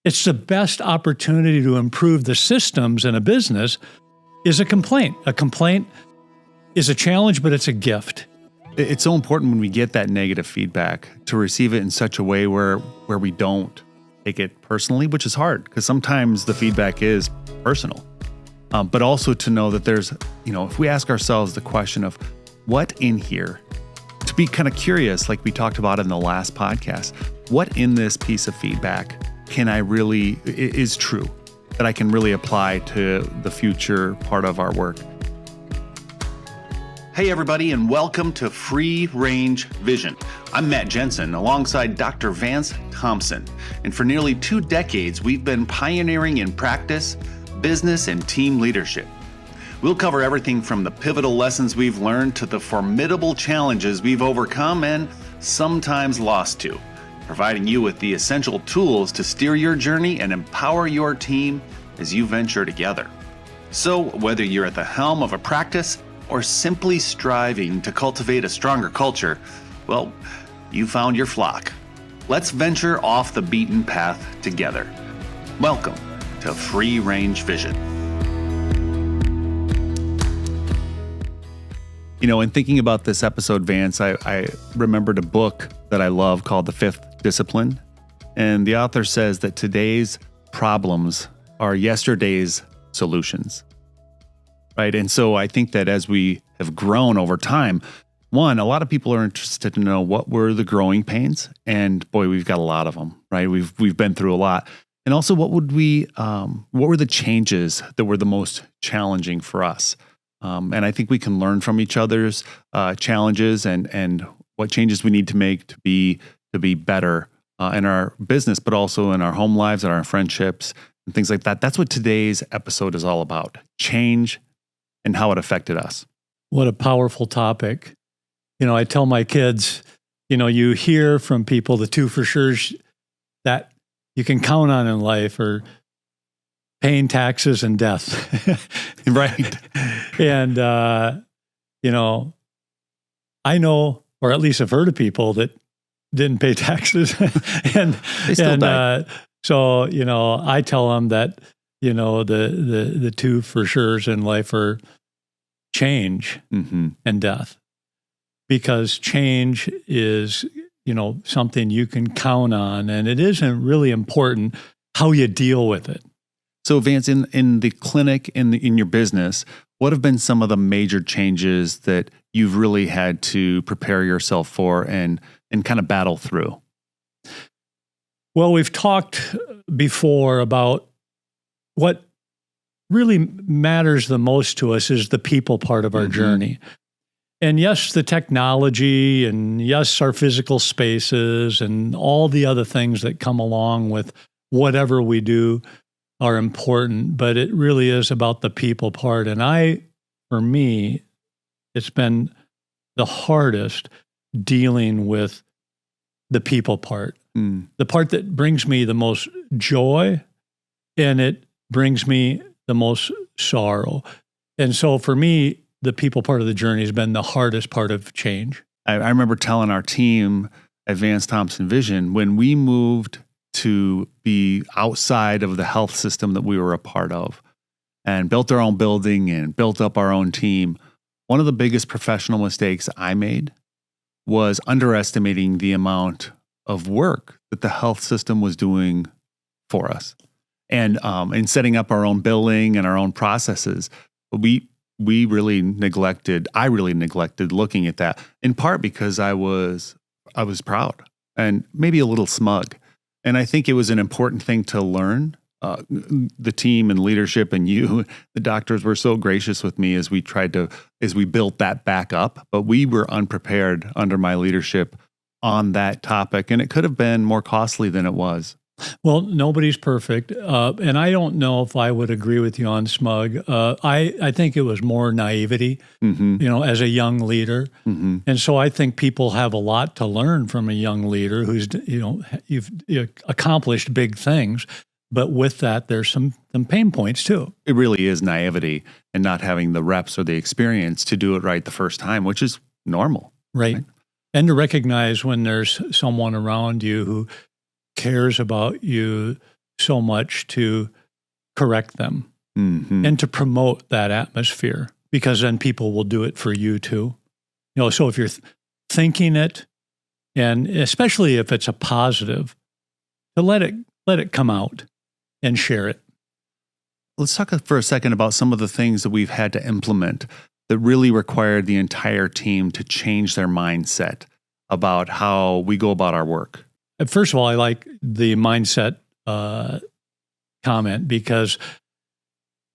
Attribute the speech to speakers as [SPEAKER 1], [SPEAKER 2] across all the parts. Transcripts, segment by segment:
[SPEAKER 1] It's the best opportunity to improve the systems in a business is a complaint. A complaint is a challenge, but it's a gift.
[SPEAKER 2] It's so important when we get that negative feedback to receive it in such a way where we don't take it personally, which is hard because sometimes the feedback is personal. But also to know that there's, if we ask ourselves the question of what in here, to be kind of curious, like we talked about in the last podcast, what in this piece of feedback is true that I can really apply to the future part of our work.
[SPEAKER 3] Hey everybody, and welcome to Free Range Vision. I'm Matt Jensen alongside Dr. Vance Thompson. And for nearly 2 decades, we've been pioneering in practice, business, and team leadership. We'll cover everything from the pivotal lessons we've learned to the formidable challenges we've overcome and sometimes lost to, providing you with the essential tools to steer your journey and empower your team as you venture together. So whether you're at the helm of a practice or simply striving to cultivate a stronger culture, well, you found your flock. Let's venture off the beaten path together. Welcome to Free Range Vision.
[SPEAKER 2] In thinking about this episode, Vance, I remembered a book that I love called The Fifth Discipline. And the author says that today's problems are yesterday's solutions. Right. And so I think that as we have grown over time, a lot of people are interested to know what were the growing pains. And boy, we've got a lot of them, right? We've been through a lot. And also what were the changes that were the most challenging for us? And I think we can learn from each other's challenges and what changes we need to make to be better in our business, but also in our home lives and our friendships and things like that. That's what today's episode is all about. Change and how it affected us.
[SPEAKER 1] What a powerful topic. I tell my kids, you hear from people the two for sures that you can count on in life are paying taxes and death.
[SPEAKER 2] Right.
[SPEAKER 1] And, I know, or at least I've heard of people that didn't pay taxes. and
[SPEAKER 2] they still died.
[SPEAKER 1] So, I tell them that, the two for sures in life are change and death. Because change is, something you can count on, and it isn't really important how you deal with it.
[SPEAKER 2] So Vance, in the clinic, in your business, what have been some of the major changes that you've really had to prepare yourself for and kind of battle through?
[SPEAKER 1] Well, we've talked before about what really matters the most to us is the people part of our journey. And yes, the technology, and yes, our physical spaces and all the other things that come along with whatever we do are important, but it really is about the people part. And for me, it's been the hardest dealing with the people part. The part that brings me the most joy, and it brings me the most sorrow. And so for me, the people part of the journey has been the hardest part of change.
[SPEAKER 2] I remember telling our team at Vance Thompson Vision, when we moved to be outside of the health system that we were a part of and built our own building and built up our own team, one of the biggest professional mistakes I made was underestimating the amount of work that the health system was doing for us. And in setting up our own building and our own processes, I really neglected looking at that, in part because I was proud and maybe a little smug. And I think it was an important thing to learn. The team and leadership and the doctors were so gracious with me as we built that back up, but we were unprepared under my leadership on that topic. And it could have been more costly than it was.
[SPEAKER 1] Well, nobody's perfect. And I don't know if I would agree with you on smug. I think it was more naivety, as a young leader. And so I think people have a lot to learn from a young leader who's, you've accomplished big things. But with that, there's some pain points too.
[SPEAKER 2] It really is naivety and not having the reps or the experience to do it right the first time, which is normal.
[SPEAKER 1] Right. And to recognize when there's someone around you who cares about you so much to correct them and to promote that atmosphere, because then people will do it for you too. So if you're thinking it, and especially if it's a positive, to let it come out and share it.
[SPEAKER 2] Let's talk for a second about some of the things that we've had to implement that really required the entire team to change their mindset about how we go about our work.
[SPEAKER 1] First of all, I like the mindset comment, because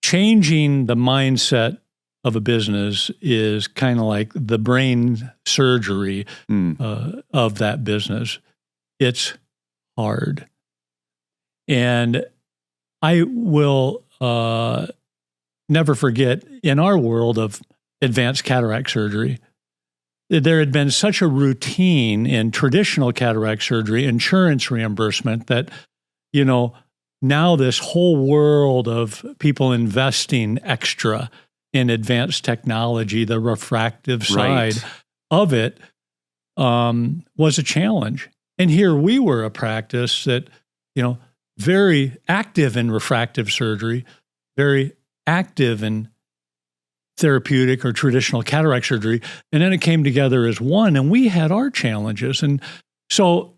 [SPEAKER 1] changing the mindset of a business is kind of like the brain surgery of that business. It's hard. And I will never forget, in our world of advanced cataract surgery, there had been such a routine in traditional cataract surgery, insurance reimbursement, that, now this whole world of people investing extra in advanced technology, the refractive side of it, was a challenge. And here we were a practice that, very active in refractive surgery, very active in therapeutic or traditional cataract surgery. And then it came together as one, and we had our challenges. And so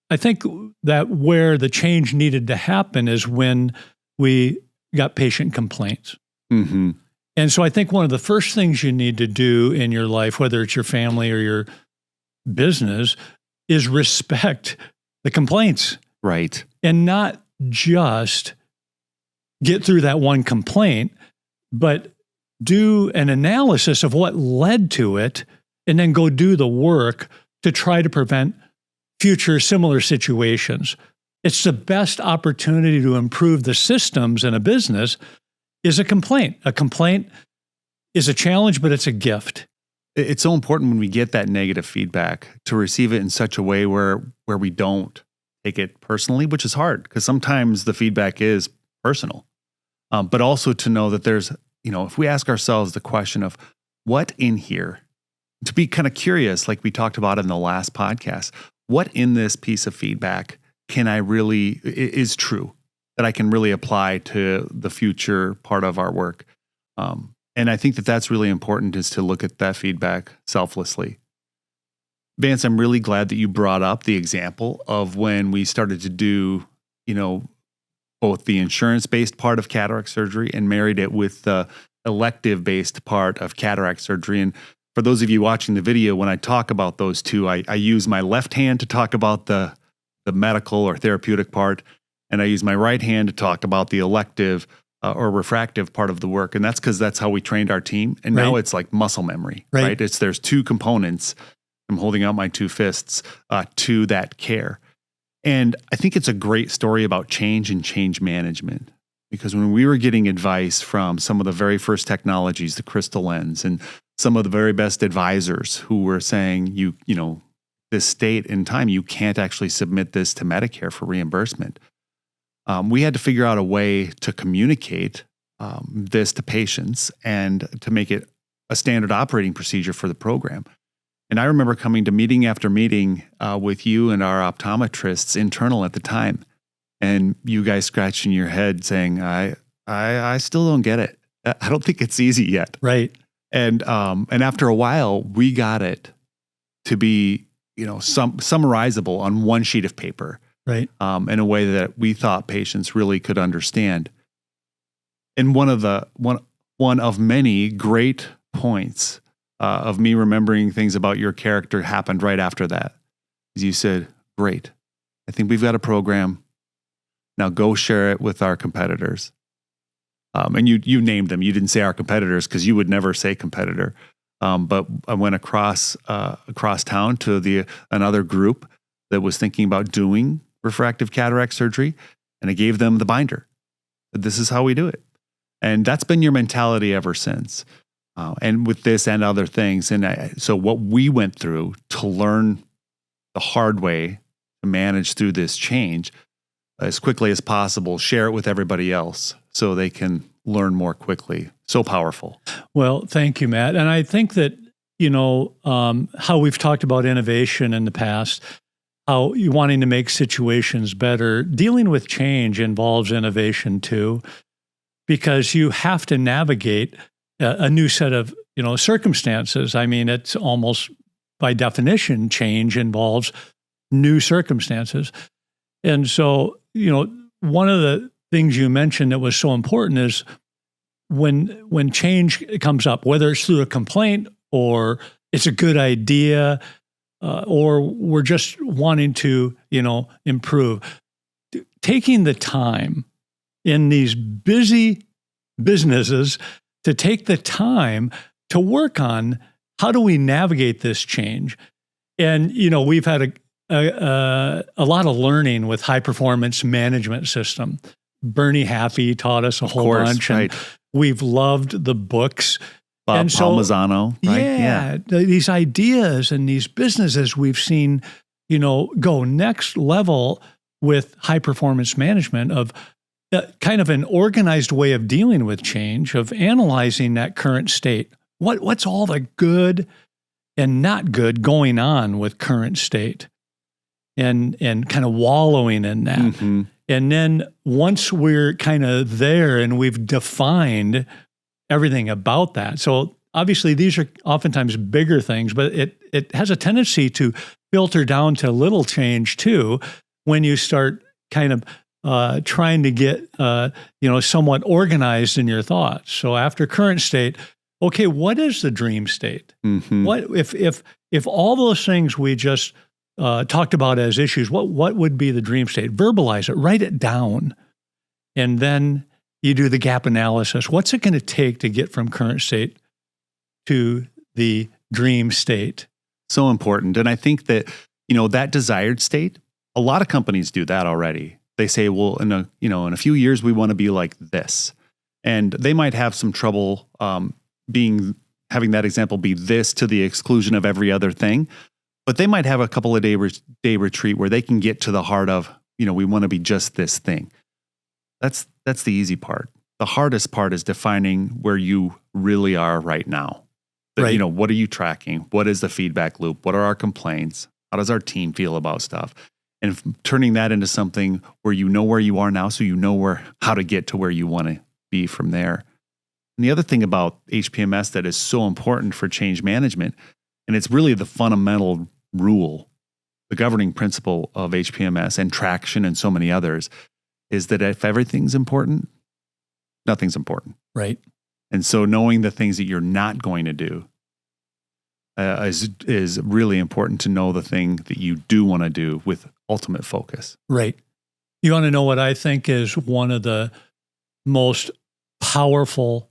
[SPEAKER 1] I think that where the change needed to happen is when we got patient complaints.
[SPEAKER 2] Mm-hmm.
[SPEAKER 1] And so I think one of the first things you need to do in your life, whether it's your family or your business, is respect the complaints.
[SPEAKER 2] Right.
[SPEAKER 1] And not just get through that one complaint, but do an analysis of what led to it, and then go do the work to try to prevent future similar situations. It's the best opportunity to improve the systems in a business is a complaint. A complaint is a challenge, but it's a gift.
[SPEAKER 2] It's so important when we get that negative feedback to receive it in such a way where we don't take it personally, which is hard because sometimes the feedback is personal. But also to know that there's, if we ask ourselves the question of what in here, to be kind of curious, like we talked about in the last podcast, what in this piece of feedback is true that I can really apply to the future part of our work. And I think that that's really important, is to look at that feedback selflessly. Vance, I'm really glad that you brought up the example of when we started to do, both the insurance-based part of cataract surgery and married it with the elective-based part of cataract surgery. And for those of you watching the video, when I talk about those two, I use my left hand to talk about the medical or therapeutic part, and I use my right hand to talk about the elective or refractive part of the work. And that's because that's how we trained our team. And now it's like muscle memory, right? There's two components. I'm holding out my two fists to that care. And I think it's a great story about change and change management, because when we were getting advice from some of the very first technologies, the crystal lens, and some of the very best advisors who were saying, this state and time, you can't actually submit this to Medicare for reimbursement. We had to figure out a way to communicate this to patients and to make it a standard operating procedure for the program. And I remember coming to meeting after meeting with you and our optometrists internal at the time, and you guys scratching your head saying, I still don't get it. I don't think it's easy yet.
[SPEAKER 1] Right.
[SPEAKER 2] And after a while, we got it to be, summarizable on one sheet of paper.
[SPEAKER 1] Right.
[SPEAKER 2] In a way that we thought patients really could understand. And one of many great points of me remembering things about your character happened right after that. Is you said, "Great, I think we've got a program. Now go share it with our competitors." And you named them. You didn't say our competitors because you would never say competitor. But I went across town to another group that was thinking about doing refractive cataract surgery, and I gave them the binder. This is how we do it. And that's been your mentality ever since. And with this and other things. And so what we went through to learn the hard way to manage through this change as quickly as possible, share it with everybody else so they can learn more quickly. So powerful.
[SPEAKER 1] Well, thank you, Matt. And I think that, how we've talked about innovation in the past, how you wanting to make situations better. Dealing with change involves innovation too, because you have to navigate a new set of circumstances. I mean, it's almost by definition, change involves new circumstances. And so, one of the things you mentioned that was so important is when change comes up, whether it's through a complaint or it's a good idea, or we're just wanting to, improve, taking the time in these busy businesses to take the time to work on how do we navigate this change. And, we've had a lot of learning with high performance management system. Bernie Haffey taught us a whole bunch.
[SPEAKER 2] Right.
[SPEAKER 1] And we've loved the books.
[SPEAKER 2] Bob Palmisano, right?
[SPEAKER 1] Yeah, these ideas and these businesses we've seen, go next level with high performance management of kind of an organized way of dealing with change, of analyzing that current state. What's all the good and not good going on with current state, and kind of wallowing in that. Mm-hmm. And then once we're kind of there and we've defined everything about that. So obviously these are oftentimes bigger things, but it has a tendency to filter down to little change too when you start kind of trying to get somewhat organized in your thoughts. So after current state, okay, what is the dream state? Mm-hmm. What if all those things we just talked about as issues, what would be the dream state? Verbalize it, write it down, and then you do the gap analysis. What's it going to take to get from current state to the dream state?
[SPEAKER 2] So important. And I think that, that desired state, a lot of companies do that already. They say, well, in a few years, we want to be like this. And they might have some trouble having that example be this to the exclusion of every other thing. But they might have a couple of day retreat where they can get to the heart of, we want to be just this thing. That's the easy part. The hardest part is defining where you really are right now. Right. What are you tracking? What is the feedback loop? What are our complaints? How does our team feel about stuff? And turning that into something where you know where you are now, so you know how to get to where you want to be from there. And the other thing about HPMS that is so important for change management, and it's really the fundamental rule, the governing principle of HPMS and traction and so many others, is that if everything's important, nothing's important.
[SPEAKER 1] Right.
[SPEAKER 2] And so knowing the things that you're not going to do is really important, to know the thing that you do want to do with ultimate focus.
[SPEAKER 1] Right. You want to know what I think is one of the most powerful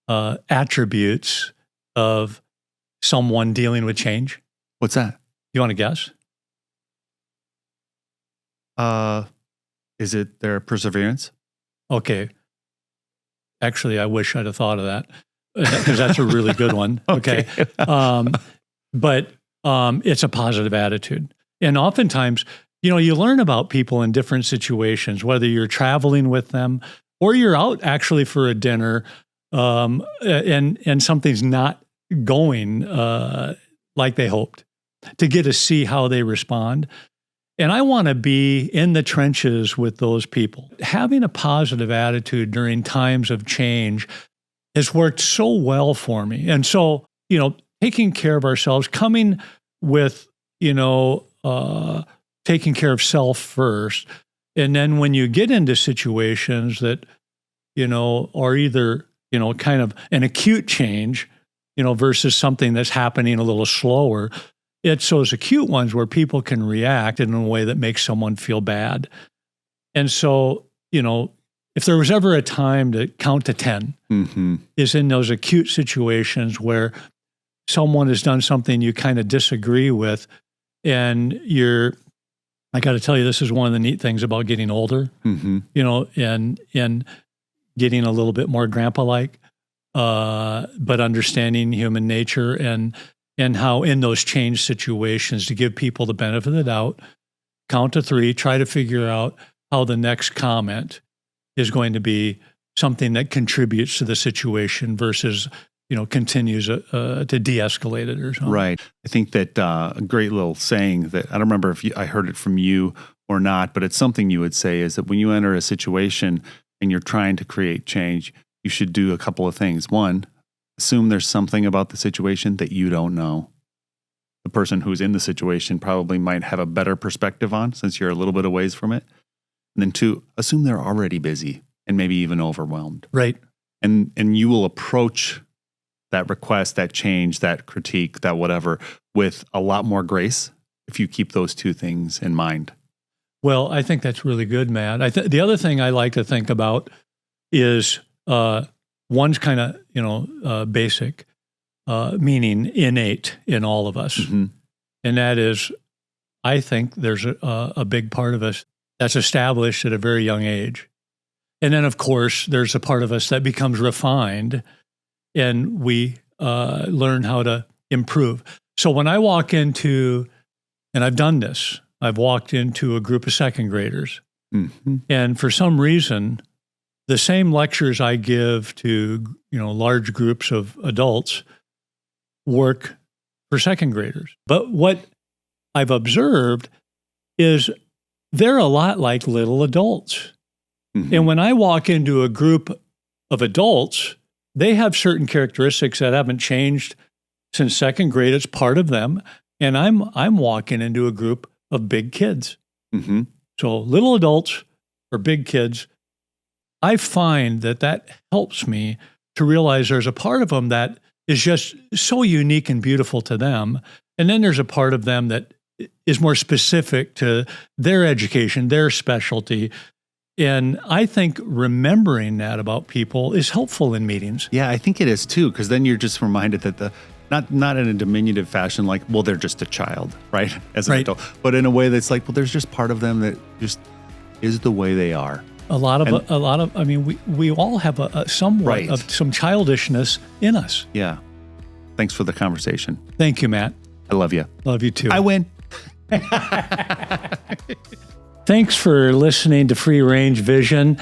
[SPEAKER 1] attributes of someone dealing with change?
[SPEAKER 2] What's that?
[SPEAKER 1] You want to guess?
[SPEAKER 2] Is it their perseverance?
[SPEAKER 1] Okay. Actually, I wish I'd have thought of that, because that's a really good one. Okay. But it's a positive attitude. And oftentimes, you learn about people in different situations, whether you're traveling with them or you're out actually for a dinner, and something's not going like they hoped, to get to see how they respond. And I want to be in the trenches with those people. Having a positive attitude during times of change has worked so well for me. And so, taking care of ourselves, coming with, taking care of self first. And then when you get into situations that, are either, kind of an acute change, versus something that's happening a little slower, it's those acute ones where people can react in a way that makes someone feel bad. And so, if there was ever a time to count to 10, mm-hmm. is in those acute situations where someone has done something you kind of disagree with, and I got to tell you, this is one of the neat things about getting older, mm-hmm. And getting a little bit more grandpa-like, but understanding human nature and how in those change situations, to give people the benefit of the doubt, count to 3, try to figure out how the next comment is going to be something that contributes to the situation versus continues to de-escalate it or something.
[SPEAKER 2] Right. I think that a great little saying that I don't remember if I heard it from you or not, but it's something you would say is that when you enter a situation and you're trying to create change, you should do a couple of things. One, assume there's something about the situation that you don't know. The person who's in the situation probably might have a better perspective on, since you're a little bit a ways from it. And then two, assume they're already busy and maybe even overwhelmed.
[SPEAKER 1] Right.
[SPEAKER 2] And you will approach that request, that change, that critique, that whatever, with a lot more grace if you keep those two things in mind.
[SPEAKER 1] Well, I think that's really good, Matt. The other thing I like to think about is one's kind of basic, meaning innate in all of us,
[SPEAKER 2] Mm-hmm.
[SPEAKER 1] and that is, I think there's a big part of us that's established at a very young age, and then of course there's a part of us that becomes refined, and we learn how to improve. So when I walk into, and I've done this, I've walked into a group of second graders,
[SPEAKER 2] Mm-hmm.
[SPEAKER 1] and for some reason, the same lectures I give to large groups of adults work for second graders. But what I've observed is they're a lot like little adults.
[SPEAKER 2] Mm-hmm.
[SPEAKER 1] And when I walk into a group of adults, they have certain characteristics that haven't changed since second grade. It's part of them. And I'm walking into a group of big kids.
[SPEAKER 2] Mm-hmm.
[SPEAKER 1] So little adults or big kids, I find that helps me to realize there's a part of them that is just so unique and beautiful to them. And then there's a part of them that is more specific to their education, their specialty. And I think remembering that about people is helpful in meetings.
[SPEAKER 2] Yeah, I think it is too, because then you're just reminded that not in a diminutive fashion, like, well, they're just a child, right? As an
[SPEAKER 1] Right.
[SPEAKER 2] adult, but in a way that's like, well, there's just part of them that just is the way they are.
[SPEAKER 1] A lot of. I mean, we all have a somewhat
[SPEAKER 2] Right.
[SPEAKER 1] of some childishness in us.
[SPEAKER 2] Yeah. Thanks for the conversation.
[SPEAKER 1] Thank you, Matt.
[SPEAKER 2] I love you.
[SPEAKER 1] Love you too.
[SPEAKER 2] I win.
[SPEAKER 1] Thanks for listening to Free Range Vision.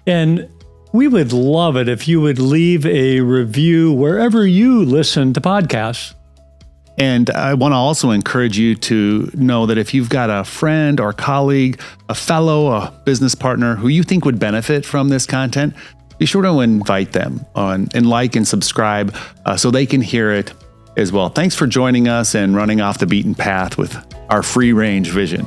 [SPEAKER 1] And we would love it if you would leave a review wherever you listen to podcasts.
[SPEAKER 2] And I want to also encourage you to know that if you've got a friend or colleague, a fellow, a business partner who you think would benefit from this content, be sure to invite them on and like and subscribe so they can hear it as well. Thanks for joining us and running off the beaten path with our free range vision.